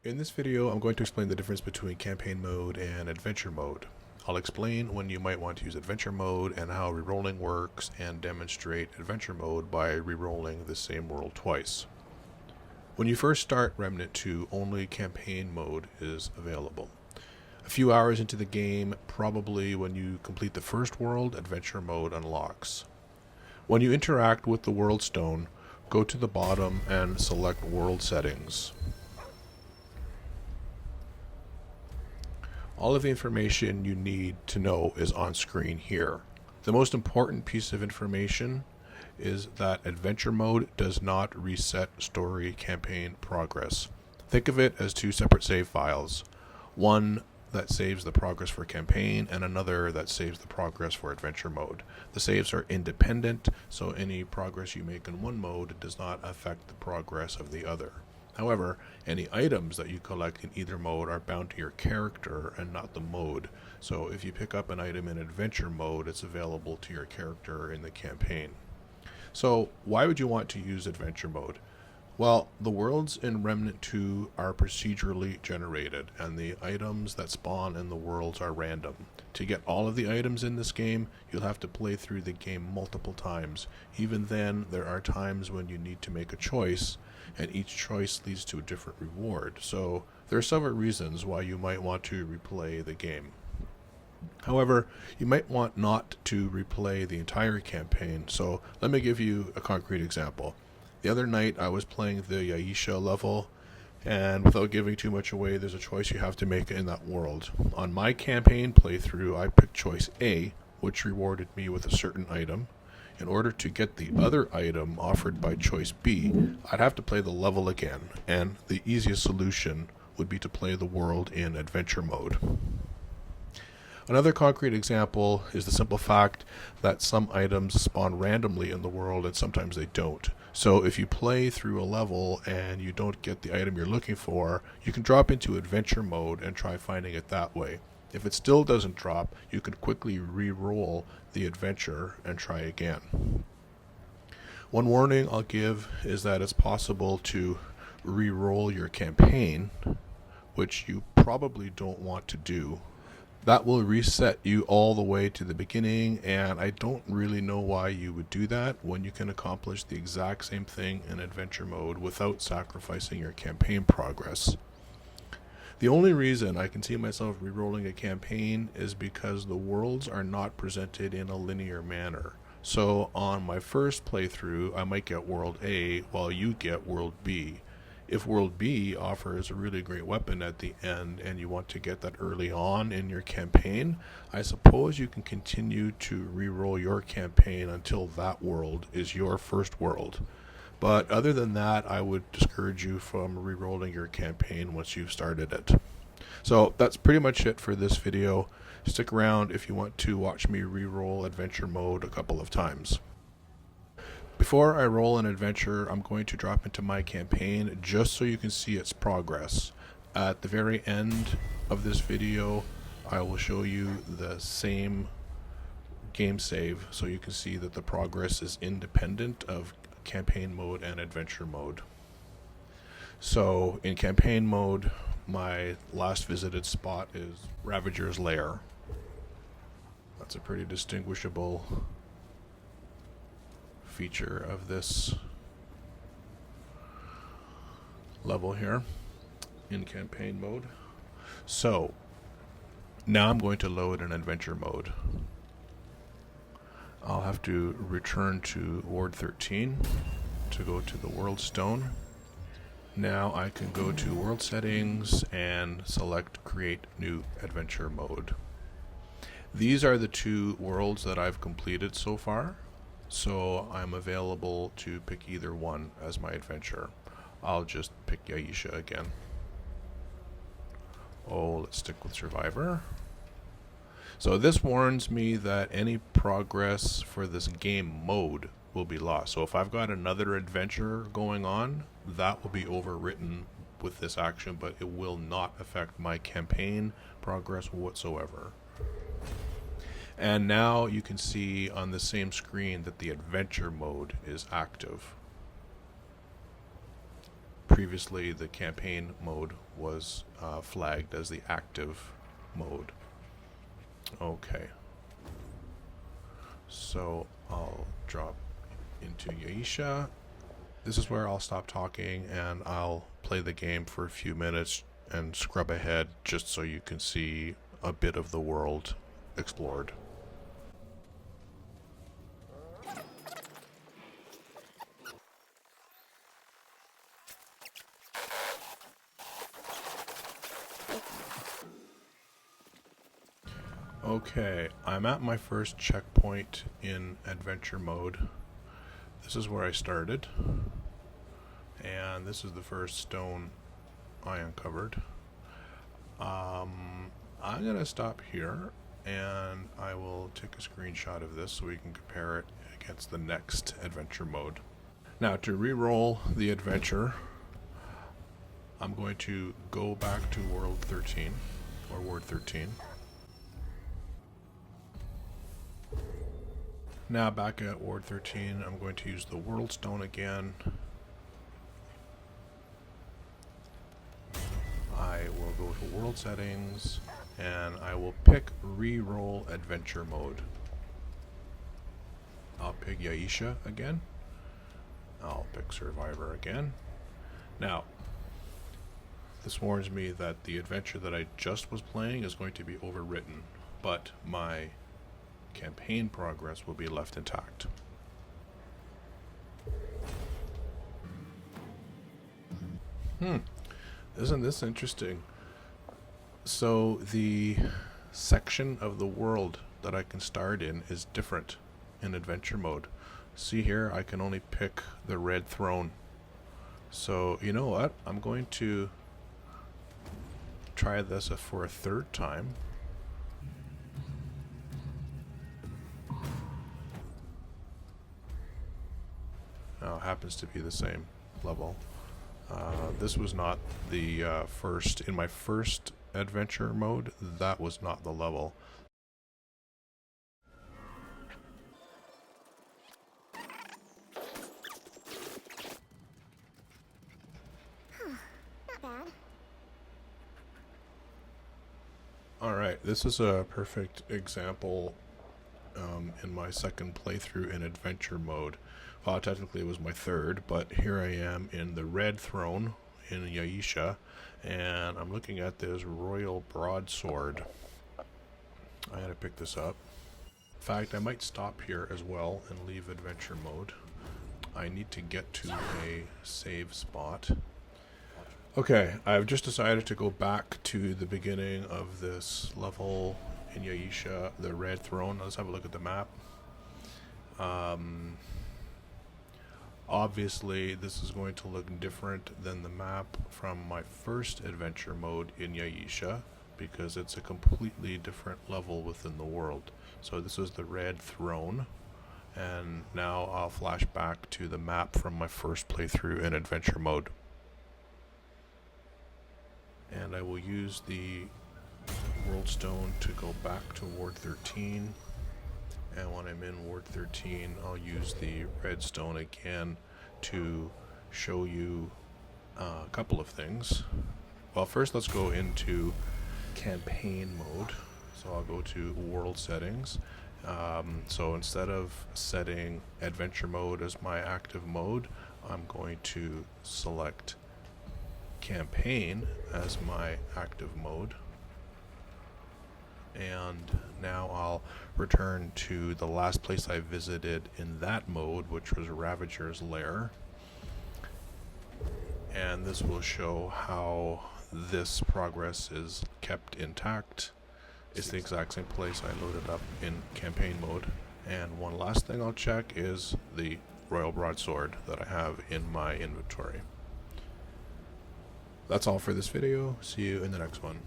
In this video, I'm going to explain the difference between campaign mode and adventure mode. I'll explain when you might want to use adventure mode and how rerolling works, and demonstrate adventure mode by rerolling the same world twice. When you first start Remnant 2, only campaign mode is available. A few hours into the game, probably when you complete the first world, adventure mode unlocks. When you interact with the world stone, go to the bottom and select world settings. All of the information you need to know is on screen here. The most important piece of information is that adventure mode does not reset story campaign progress. Think of it as two separate save files. One that saves the progress for campaign and another that saves the progress for adventure mode. The saves are independent, so any progress you make in one mode does not affect the progress of the other. However, any items that you collect in either mode are bound to your character and not the mode. So if you pick up an item in adventure mode, it's available to your character in the campaign. So why would you want to use adventure mode? Well, the worlds in Remnant 2 are procedurally generated, and the items that spawn in the worlds are random. To get all of the items in this game, you'll have to play through the game multiple times. Even then, there are times when you need to make a choice, and each choice leads to a different reward. So there are several reasons why you might want to replay the game. However, you might want not to replay the entire campaign, so let me give you a concrete example. The other night I was playing the Aisha level, and without giving too much away, there's a choice you have to make in that world. On my campaign playthrough, I picked choice A, which rewarded me with a certain item. In order to get the other item offered by choice B, I'd have to play the level again, and the easiest solution would be to play the world in adventure mode. Another concrete example is the simple fact that some items spawn randomly in the world and sometimes they don't. So if you play through a level and you don't get the item you're looking for, you can drop into adventure mode and try finding it that way. If it still doesn't drop, you can quickly re-roll the adventure and try again. One warning I'll give is that it's possible to re-roll your campaign, which you probably don't want to do. That will reset you all the way to the beginning, and I don't really know why you would do that when you can accomplish the exact same thing in adventure mode without sacrificing your campaign progress. The only reason I can see myself re-rolling a campaign is because the worlds are not presented in a linear manner. So on my first playthrough, I might get World A while you get World B. If World B offers a really great weapon at the end and you want to get that early on in your campaign, I suppose you can continue to re-roll your campaign until that world is your first world. But other than that, I would discourage you from re-rolling your campaign once you've started it. So that's pretty much it for this video. Stick around if you want to watch me re-roll adventure mode a couple of times. Before I roll an adventure, I'm going to drop into my campaign just so you can see its progress. At the very end of this video, I will show you the same game save so you can see that the progress is independent of campaign mode and adventure mode. So in campaign mode, my last visited spot is Ravager's Lair. That's a pretty distinguishable feature of this level here in campaign mode. So now I'm going to load an adventure mode. I'll have to return to Ward 13 to go to the World Stone. Now I can go to World Settings and select Create New Adventure Mode. These are the two worlds that I've completed so far, so I'm available to pick either one as my adventure. I'll just pick Aisha again. Oh, let's stick with Survivor. So this warns me that any progress for this game mode will be lost. So if I've got another adventure going on, that will be overwritten with this action, but it will not affect my campaign progress whatsoever. And now you can see on the same screen that the adventure mode is active. previously the campaign mode was flagged as the active mode. Okay. So I'll drop into Yaisha. This is where I'll stop talking and I'll play the game for a few minutes and scrub ahead just so you can see a bit of the world explored. Okay, I'm at my first checkpoint in adventure mode. This is where I started, and this is the first stone I uncovered. I'm gonna stop here and I will take a screenshot of this so we can compare it against the next adventure mode. Now, to re-roll the adventure, I'm going to go back to World 13 or Ward 13. Now back at Ward 13, I'm going to use the World Stone again. I will go to World Settings, and I will pick Reroll Adventure Mode. I'll pick Yaisha again. I'll pick Survivor again. Now, this warns me that the adventure that I just was playing is going to be overwritten, but my campaign progress will be left intact. Isn't this interesting? So the section of the world that I can start in is different in adventure mode. See here, I can only pick the red throne. So you know what? I'm going to try this for a third time. Happens to be the same level. This was not the first, in my first adventure mode, that was not the level. Not bad. Alright, this is a perfect example in my second playthrough in adventure mode. Well, technically it was my third, but here I am in the red throne in Yaisha, and I'm looking at this royal broadsword. I gotta pick this up. In fact, I might stop here as well and leave adventure mode. I need to get to a save spot. Okay, I've just decided to go back to the beginning of this level in Yaisha, the red throne. Let's have a look at the map. Obviously, this is going to look different than the map from my first adventure mode in Yaisha, because it's a completely different level within the world. So this is the red throne, and now I'll flash back to the map from my first playthrough in adventure mode. And I will use the World Stone to go back to Ward 13. And when I'm in Ward 13, I'll use the redstone again to show you a couple of things. Well, first let's go into campaign mode. So I'll go to World Settings. So instead of setting adventure mode as my active mode, I'm going to select campaign as my active mode. And now I'll return to the last place I visited in that mode, which was Ravager's Lair. And this will show how this progress is kept intact. It's the exact same place I loaded up in campaign mode. And one last thing I'll check is the Royal Broadsword that I have in my inventory. That's all for this video. See you in the next one.